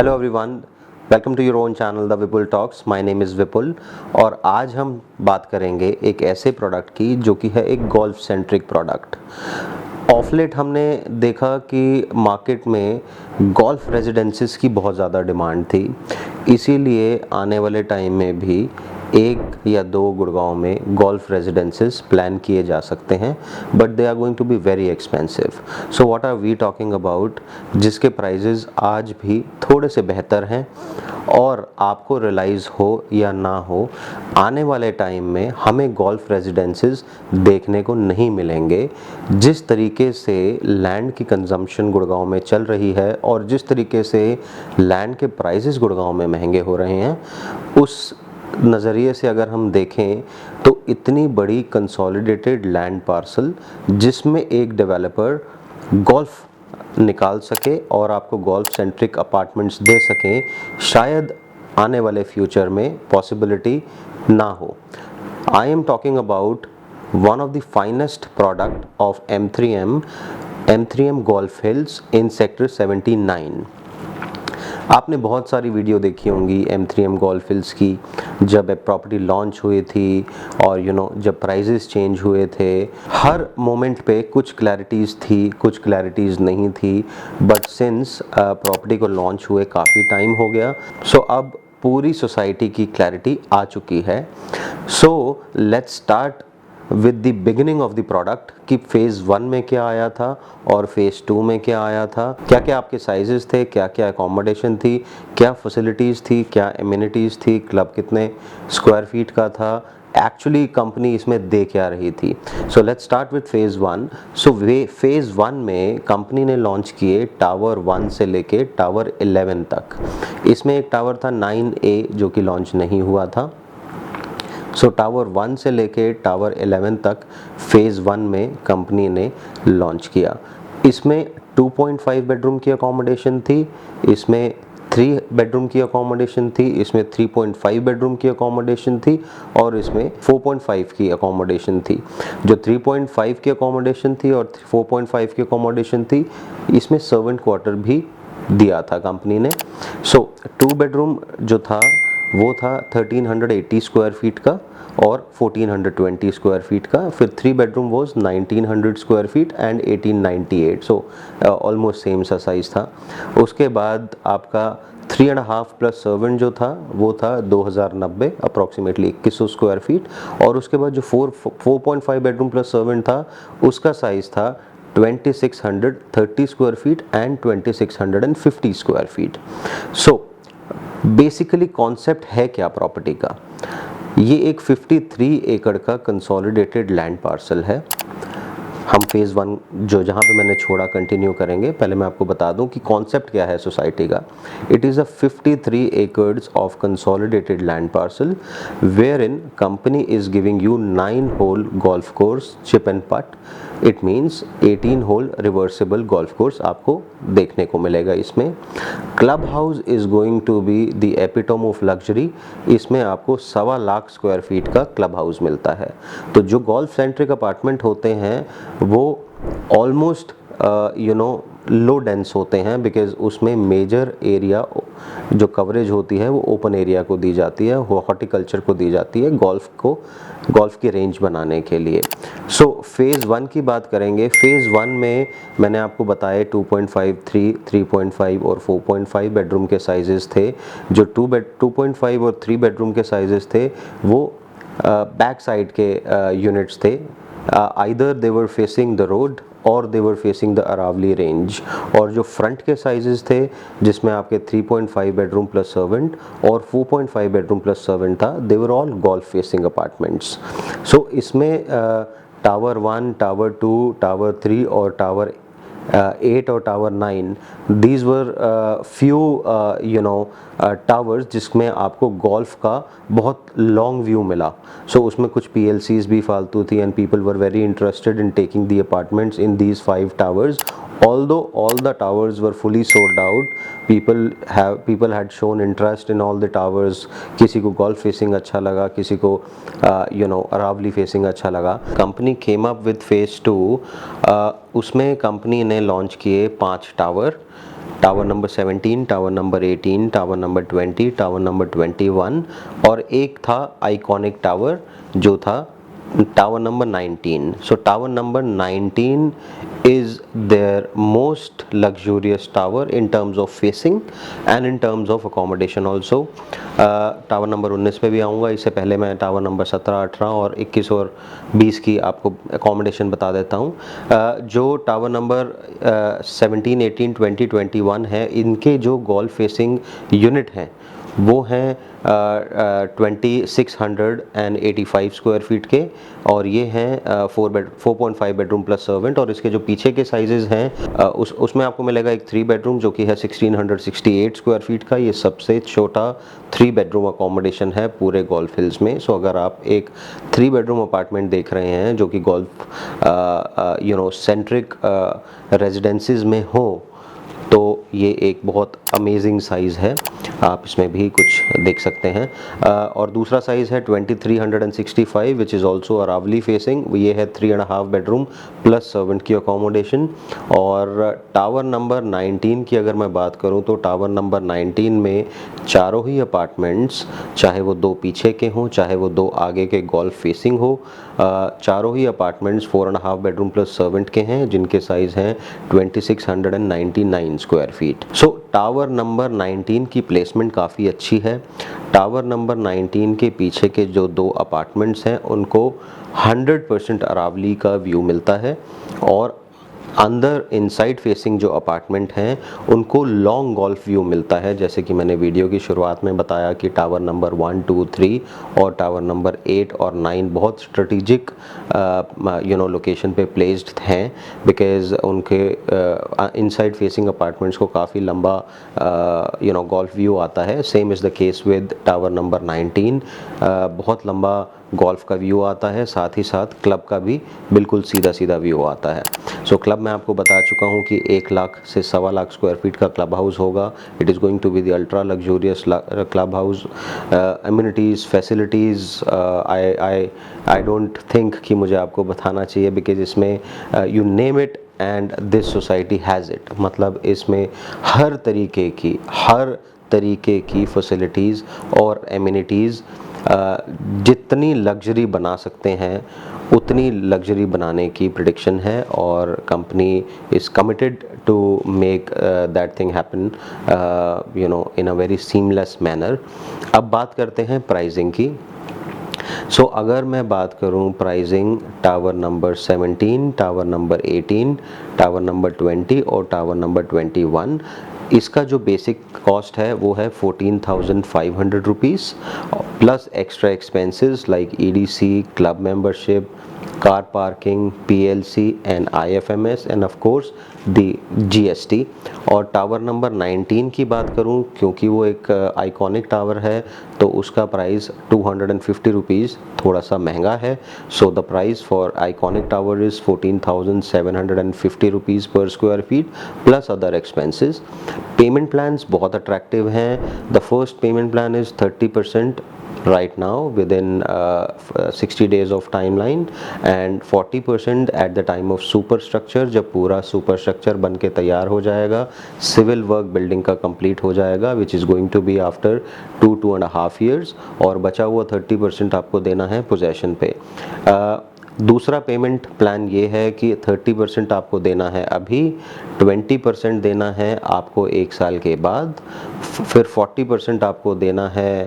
Hello everyone, welcome to your own channel the Vipul talks. My name is Vipul और आज हम बात करेंगे एक ऐसे प्रोडक्ट की जो कि है एक golf centric product. Of late हमने देखा कि मार्केट में गोल्फ रेजिडेंसीज की बहुत ज़्यादा डिमांड थी, इसीलिए आने वाले टाइम में भी एक या दो गुड़गांव में गोल्फ रेजिडेंसेस प्लान किए जा सकते हैं, but they are going to be very expensive. So what are we talking about, जिसके प्राइजेस आज भी थोड़े से बेहतर हैं और आपको रियलाइज़ हो या ना हो, आने वाले टाइम में हमें गोल्फ रेजिडेंसेस देखने को नहीं मिलेंगे। जिस तरीके से लैंड की कंजम्पशन गुड़गांव में चल रही है और जिस तरीके से लैंड के प्राइजेस गुड़गांव में महंगे हो रहे हैं, उस नज़रिए से अगर हम देखें तो इतनी बड़ी कंसोलिडेटेड लैंड पार्सल जिसमें एक डेवलपर गोल्फ निकाल सके और आपको गोल्फ सेंट्रिक अपार्टमेंट्स दे सकें, शायद आने वाले फ्यूचर में पॉसिबिलिटी ना हो। I am talking about one of the finest product of M3M golf hills in sector 79। आपने बहुत सारी वीडियो देखी होंगी M3M गोल्फ हिल्स की, जब प्रॉपर्टी लॉन्च हुई थी और जब प्राइजेस चेंज हुए थे। हर मोमेंट पे कुछ क्लैरिटीज़ थी, कुछ क्लैरिटीज़ नहीं थी, बट सिंस प्रॉपर्टी को लॉन्च हुए काफ़ी टाइम हो गया, सो अब पूरी सोसाइटी की क्लैरिटी आ चुकी है। So let's start with the beginning of the product कि फेज़ 1 में क्या आया था और फेज़ 2 में क्या आया था, क्या क्या आपके साइजेस थे, क्या क्या अकोमोडेशन थी, क्या फैसिलिटीज़ थी, क्या एमिनिटीज़ थी, क्लब कितने स्क्वायर फीट का था, एक्चुअली कंपनी इसमें दे क्या रही थी। So let's start with phase 1। So phase 1 में कंपनी ने लॉन्च किए टावर 1 से लेके टावर 11 तक। इसमें एक टावर था 9A जो कि लॉन्च नहीं हुआ था। सो टावर 1 से लेके टावर 11 तक फेज़ 1 में कंपनी ने लॉन्च किया। इसमें 2.5 बेडरूम की अकोमोडेशन थी, इसमें 3 बेडरूम की अकोमोडेशन थी, इसमें 3.5 बेडरूम की अकोमोडेशन थी और इसमें 4.5 की अकोमोडेशन थी। जो 3.5 की अकोमोडेशन थी और 4.5 की अकोमोडेशन थी, इसमें सर्वेंट क्वार्टर भी दिया था कंपनी ने। सो 2 बेडरूम जो था वो था 1380 स्क्वायर फीट का और 1420 स्क्वायर फीट का। फिर 3 bedroom was 1900 square feet and 1898, so almost same सा साइज था। उसके बाद आपका 3.5 प्लस सर्वेंट जो था वो था 2090 अप्रॉक्सीमेटली 2100 स्क्वायर फीट। और उसके बाद जो 4.5 बेडरूम प्लस सर्वेंट था उसका साइज था 2630 square feet and 2650 square feet. So basically concept है क्या प्रॉपर्टी का, ये एक 53 एकड़ का कंसोलिडेटेड लैंड पार्सल है। हम फेज़ 1 जहाँ पे मैंने छोड़ा कंटिन्यू करेंगे। पहले मैं आपको बता दूं कि कॉन्सेप्ट क्या है सोसाइटी का। It is a 53 acres of consolidated land parcel where in company is giving you 9 hole golf course chip and putt. It means 18 hole reversible golf course आपको देखने को मिलेगा। इसमें club house is going to be the epitome of luxury. इसमें आपको 1.25 lakh square feet का club house मिलता है। तो जो गोल्फ सेंट्रिक अपार्टमेंट होते हैं वो ऑलमोस्ट लो डेंस होते हैं, बिकॉज उसमें मेजर एरिया जो कवरेज होती है वो ओपन एरिया को दी जाती है, हॉर्टिकल्चर को दी जाती है, गोल्फ की रेंज बनाने के लिए। सो फेज़ 1 की बात करेंगे। फेज़ 1 में मैंने आपको बताया 2.5, 3.5 और 4.5 बेडरूम के साइजेस थे। जो 2.5 और 3 बेडरूम के साइजेस थे वो बैक साइड के यूनिट्स थे। Either they were facing the road और they were facing the Aravalli range. और जो फ्रंट के साइजेस थे जिसमें आपके 3.5 बेडरूम प्लस सर्वेंट और 4.5 बेडरूम प्लस सर्वेंट था, they were all golf facing apartments. So इसमें टावर 1, टावर 2, टावर 3 और टावर 8 और tower 9, these were few towers जिसमें आपको गोल्फ का बहुत लॉन्ग व्यू मिला। सो उसमें कुछ PLCs भी फालतू थी and people were very interested in taking the apartments in these 5 towers. Although all the towers were fully sold out, people had shown interest in all the towers. किसी को golf facing अच्छा लगा, किसी को Aravalli facing अच्छा लगा। Company came up with phase 2। उसमें company ने लॉन्च किए 5 tower. Tower number 17, tower number 18, tower number 20, tower number 21 और एक था आइकॉनिक टावर जो था tower number 19. So tower number 19 is their most luxurious tower in terms of facing and in terms of accommodation also. Tower number 19 पे भी आऊँगा, इससे पहले मैं टावर नंबर 17, 18 और 21 और 20 की आपको अकोमोडेशन बता देता हूँ. जो टावर नंबर 17, 18, 20, 21 है, इनके जो गोल्फ फेसिंग यूनिट हैं वो हैं 2685 स्क्वायर फीट के और ये हैं 4.5 बेडरूम प्लस सर्वेंट. और इसके जो पीछे के साइजेस हैं उसमें आपको मिलेगा एक 3 बेडरूम जो कि है 1668 स्क्वायर फीट का. ये सबसे छोटा 3 बेडरूम अकोमोडेशन है पूरे गोल्फ हिल्स में. सो अगर आप एक 3 बेडरूम अपार्टमेंट देख रहे हैं जो कि गोल्फ सेंट्रिक रेजिडेंसीज में हो तो ये एक बहुत अमेजिंग साइज़ है. आप इसमें भी कुछ देख सकते हैं. और दूसरा साइज़ है 2365 which is also Aravali facing. ये है 3.5 बेडरूम प्लस सर्वेंट की अकोमोडेशन. और टावर नंबर 19 की अगर मैं बात करूं तो टावर नंबर 19 में चारों ही अपार्टमेंट्स, चाहे वो 2 पीछे के हों चाहे वो 2 आगे के गोल्फ फेसिंग हो, चारों ही अपार्टमेंट्स 4.5 बेडरूम प्लस सर्वेंट के हैं जिनके साइज़ हैं 2699 स्क्वायर फीट. सो टावर नंबर 19 की प्लेसमेंट काफ़ी अच्छी है. टावर नंबर 19 के पीछे के जो 2 अपार्टमेंट्स हैं उनको 100% अरावली का व्यू मिलता है और अंदर इनसाइड फेसिंग जो अपार्टमेंट हैं उनको लॉन्ग गोल्फ व्यू मिलता है. जैसे कि मैंने वीडियो की शुरुआत में बताया कि टावर नंबर 1, 2, 3 और टावर नंबर 8 और 9 बहुत स्ट्रेटेजिक लोकेशन पे प्लेस्ड हैं बिकॉज़ उनके इनसाइड फेसिंग अपार्टमेंट्स को काफ़ी लंबा गोल्फ व्यू आता है. Same is the case with tower number 19. बहुत लंबा गोल्फ का व्यू आता है, साथ ही साथ क्लब का भी बिल्कुल सीधा सीधा व्यू आता है. सो क्लब मैं आपको बता चुका हूँ कि 1 लाख से 1.25 लाख स्क्वायर फीट का क्लब हाउस होगा. It is going to be the ultra luxurious club house. Amenities, facilities I don't think कि मुझे आपको बताना चाहिए बिकॉज इसमें you name it and this society has it. मतलब इसमें हर तरीके की फैसिलिटीज़ और एमिनिटीज़ जितनी लग्जरी बना सकते हैं उतनी लग्जरी बनाने की प्रेडिक्शन है और company is committed to make that thing happen in a very seamless manner. अब बात करते हैं प्राइसिंग की. सो अगर मैं बात करूं pricing tower number 17, tower number 18, tower number 20 और टावर नंबर 21, इसका जो बेसिक कॉस्ट है वो है 14,500 rupees plus extra expenses like EDC, club membership, car parking, PLC and IFMS end of course the GST. और टावर नंबर 19 की बात करूं क्योंकि वो एक आइकॉनिक टावर है तो उसका प्राइस 250 रुपीज़ थोड़ा सा महंगा है. So the price for iconic tower is 14,750 rupees per square feet plus other expenses. Payment plans बहुत अट्रैक्टिव हैं. The first payment plan is 30% right now within 60 days of timeline and 40% at the time of superstructure. जब पूरा superstructure बन के तैयार हो जाएगा, civil work building का कंप्लीट हो जाएगा which is going to be after 2.5 years और बचा हुआ 30% आपको देना है पोजेशन पे. दूसरा पेमेंट प्लान ये है कि 30% आपको देना है अभी, 20% देना है आपको 1 साल के बाद, फिर 40% आपको देना है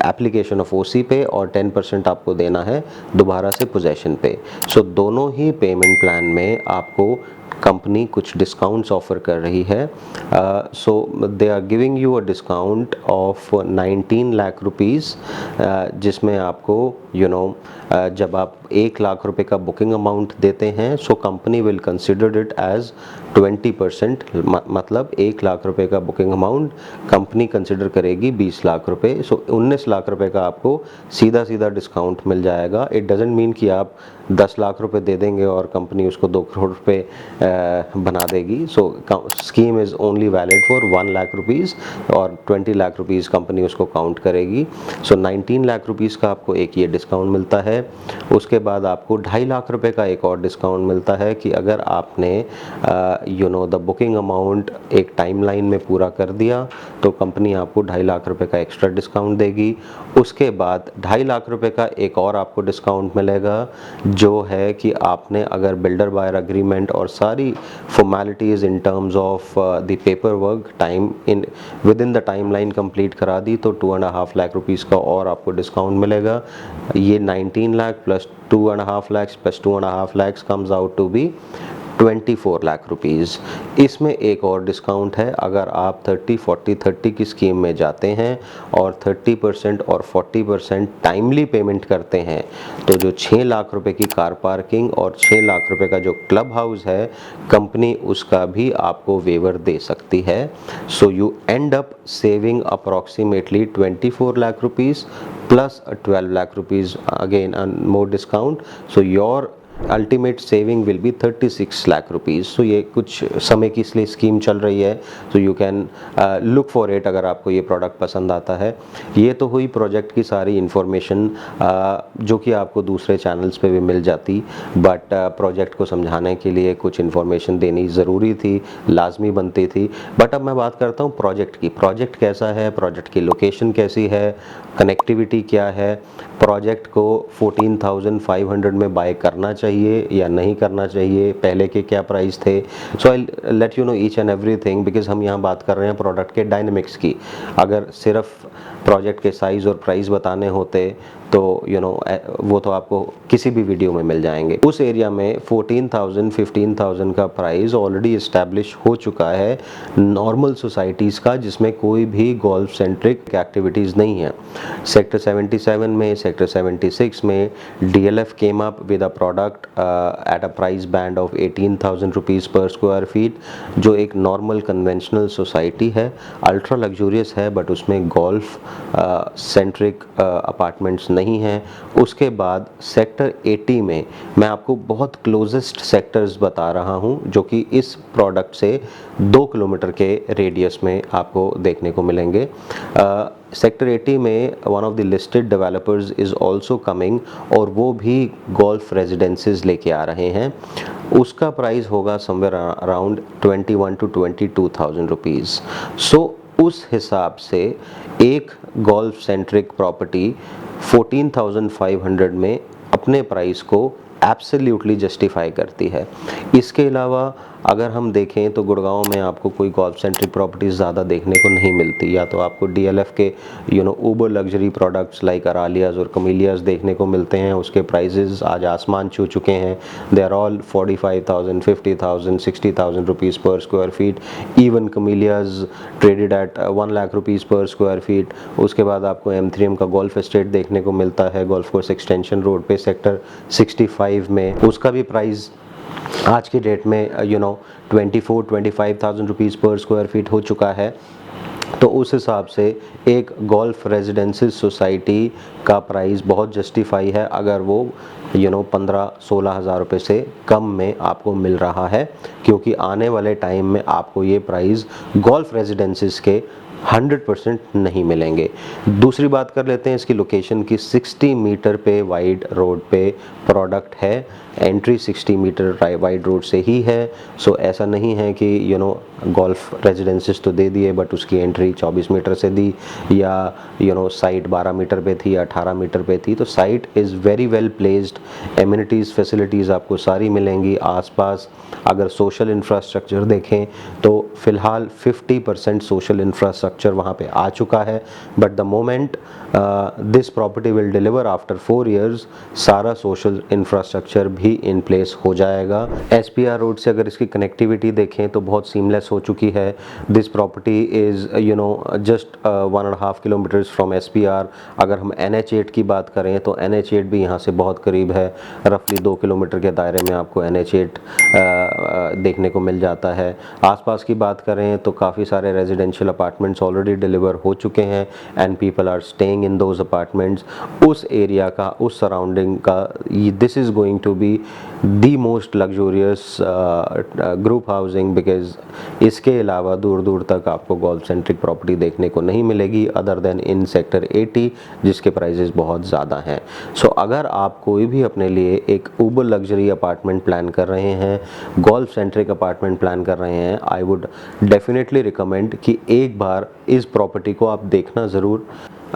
एप्लीकेशन ऑफ OC पे और 10% आपको देना है दोबारा से पोजेशन पे. सो दोनों ही पेमेंट प्लान में आपको कंपनी कुछ डिस्काउंट्स ऑफ़र कर रही है. So they are giving you a discount of 19 lakh rupees जिसमें आपको जब आप 1 लाख रुपए का बुकिंग अमाउंट देते हैं so company will consider it as 20%. मतलब 1 लाख रुपए का बुकिंग अमाउंट कंपनी कंसिडर करेगी 20 लाख रुपए. सो 19 लाख रुपए का आपको सीधा सीधा डिस्काउंट मिल जाएगा. इट डजेंट मीन कि आप 10 लाख रुपए दे देंगे और कंपनी उसको 2 करोड़ रुपए बना देगी। So scheme is only valid for 1 lakh rupees और 20 लाख रुपीज़ कंपनी उसको काउंट करेगी। सो 19 लाख रुपीज़ का आपको एक ये डिस्काउंट मिलता है। उसके बाद आपको 2.5 लाख रुपए का एक और डिस्काउंट मिलता है कि अगर आपने द बुकिंग अमाउंट एक टाइमलाइन में पूरा कर दिया तो कंपनी आपको 2.5 लाख रुपए का एक्स्ट्रा डिस्काउंट देगी। उसके बाद 2.5 लाख रुपए का एक और आपको डिस्काउंट मिलेगा जो है कि आपने अगर बिल्डर बायर अग्रीमेंट और सारी formalities in terms of the paper work time in with in the timeline complete करा दी तो 2.5 लाख रुपीज़ का और आपको डिस्काउंट मिलेगा। ये 19 lakh plus 2.5 lakhs plus 2.5 lakhs comes out to be 24 lakh rupees. इसमें एक और डिस्काउंट है, अगर आप 30-40-30 की स्कीम में जाते हैं और 30% और 40% टाइमली पेमेंट करते हैं तो जो 6 लाख रुपए की कार पार्किंग और 6 लाख रुपए का जो क्लब हाउस है कंपनी उसका भी आपको वेवर दे सकती है। So you and up saving approximately 24 lakh rupees plus 12 lakh rupees again and more discount, so your ultimate saving will be 36 lakh rupees. So ये कुछ समय की इसलिए स्कीम चल रही है, so you can look for it अगर आपको ये प्रोडक्ट पसंद आता है। ये तो हुई प्रोजेक्ट की सारी इन्फॉर्मेशन जो कि आपको दूसरे चैनल्स पे भी मिल जाती, बट प्रोजेक्ट को समझाने के लिए कुछ इन्फॉर्मेशन देनी ज़रूरी थी, लाजमी बनती थी। बट अब मैं बात करता हूँ प्रोजेक्ट की। प्रोजेक्ट कैसा है, प्रोजेक्ट की लोकेशन कैसी है, कनेक्टिविटी क्या है, प्रोजेक्ट को 14,500 में बाय करना चाहिए या नहीं करना चाहिए, पहले के क्या प्राइस थे। So I let you know each and everything because हम यहाँ बात कर रहे हैं प्रोडक्ट के डायनेमिक्स की। अगर सिर्फ प्रोजेक्ट के साइज़ और प्राइस बताने होते तो वो तो आपको किसी भी वीडियो में मिल जाएंगे। उस एरिया में 14,000 15,000 का प्राइस ऑलरेडी इस्टेब्लिश हो चुका है नॉर्मल सोसाइटीज़ का, जिसमें कोई भी गोल्फ सेंट्रिक एक्टिविटीज़ नहीं है। सेक्टर 77 में, सेक्टर 76 में DLF came up with a product at a price band of 18,000 rupees per square feet, जो एक नॉर्मल कन्वेंशनल सोसाइटी है, अल्ट्रा लग्जूरियस है, बट उसमें गोल्फ सेंट्रिक अपार्टमेंट्स नहीं है। उसके बाद सेक्टर 80 में मैं आपको बहुत क्लोजेस्ट सेक्टर्स बता रहा हूं जो कि इस प्रोडक्ट से 2 किलोमीटर के रेडियस में आपको देखने को मिलेंगे। सेक्टर 80 में one of the listed developers is also coming और वो भी गोल्फ रेजिडेंसेस लेके आ रहे हैं। उसका प्राइस होगा समवेयर अराउंड 21 to 22,000 रुपीज़। सो उस हिसाब से एक गोल्फ सेंट्रिक प्रॉपर्टी 14,500 में अपने प्राइस को एब्सोल्युटली जस्टिफाई करती है। इसके अलावा अगर हम देखें तो गुड़गांव में आपको कोई गोल्फ सेंट्रिक प्रॉपर्टीज़ ज़्यादा देखने को नहीं मिलती, या तो आपको DLF के ऊबर लग्जरी प्रोडक्ट्स लाइक अरालियाज और कमीलियाज देखने को मिलते हैं। उसके प्राइजेज़ आज आसमान छू चुके हैं। They are all 45,000 50,000 60,000 rupees per square feet. Even commercials traded at 1 lakh rupees per square feet. उसके बाद आपको M3M का गोल्फ एस्टेट देखने को मिलता है गोल्फ कोर्स एक्सटेंशन रोड पे सेक्टर 65 में। उसका भी प्राइस आज की डेट में 24-25,000 रुपीज़ पर स्क्वायर फीट हो चुका है। तो उस हिसाब से एक गोल्फ रेजिडेंसेस सोसाइटी का प्राइस बहुत जस्टिफाई है अगर वो 15-16 हज़ार रुपये से कम में आपको मिल रहा है, क्योंकि आने वाले टाइम में आपको ये प्राइस गोल्फ रेजिडेंसेस के 100% नहीं मिलेंगे। दूसरी बात कर लेते हैं इसकी लोकेशन की। 60 मीटर पे वाइड रोड पे प्रोडक्ट है, एंट्री 60 मीटर वाइड रोड से ही है। सो ऐसा नहीं है कि गोल्फ रेजिडेंसेस तो दे दिए बट उसकी एंट्री 24 मीटर से दी, या साइट 12 मीटर पे थी, 18 मीटर पे थी। तो site is very well placed, amenities facilities आपको सारी मिलेंगी आसपास। अगर सोशल इंफ्रास्ट्रक्चर देखें तो फ़िलहाल 50% सोशल इंफ्रास्ट्रक्चर वहाँ पे आ चुका है, but the moment this property will deliver after 4 years सारा सोशल इंफ्रास्ट्रक्चर भी इन प्लेस हो जाएगा। SPR रोड से अगर इसकी कनेक्टिविटी देखें तो बहुत सीमलेस हो चुकी है। This property is just 1.5 kilometres from SPR। अगर हम NH8 की बात करें तो NH8 भी यहाँ से बहुत करीब है, रफली 2 किलोमीटर के दायरे में आपको NH8 देखने को मिल जाता है। आसपास की बात करें तो काफ़ी सारे residential apartments apartments already deliver हो चुके हैं and people are staying in those apartments. उस एरिया का, उस सराउंडिंग का this is going to be the most luxurious group housing, because इसके अलावा दूर दूर तक आपको गोल्फ सेंट्रिक प्रॉपर्टी देखने को नहीं मिलेगी अदर देन इन सेक्टर 80, जिसके प्राइजेस बहुत ज़्यादा हैं। सो अगर आप कोई भी अपने लिए एक उबर लग्जरी अपार्टमेंट प्लान कर रहे हैं, गोल्फ सेंट्रिक अपार्टमेंट प्लान कर रहे हैं, आई वुड डेफिनेटली रिकमेंड कि एक बार इस प्रॉपर्टी को आप देखना ज़रूर।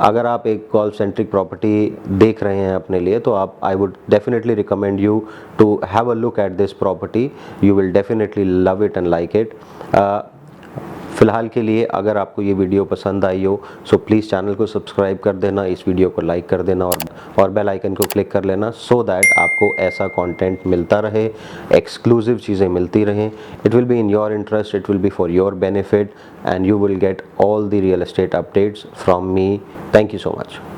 अगर आप एक गोल्फ सेंट्रिक प्रॉपर्टी देख रहे हैं अपने लिए तो आप, I would definitely recommend you to have a look at this property. You will definitely love it and like it. फ़िलहाल के लिए अगर आपको ये वीडियो पसंद आई हो सो प्लीज़ चैनल को सब्सक्राइब कर देना, इस वीडियो को लाइक कर देना और बेल आइकन को क्लिक कर लेना, सो दैट आपको ऐसा कंटेंट मिलता रहे, एक्सक्लूसिव चीज़ें मिलती रहें। It will be in your interest, it will be for your benefit and you will get all the real estate updates from me. Thank you so much.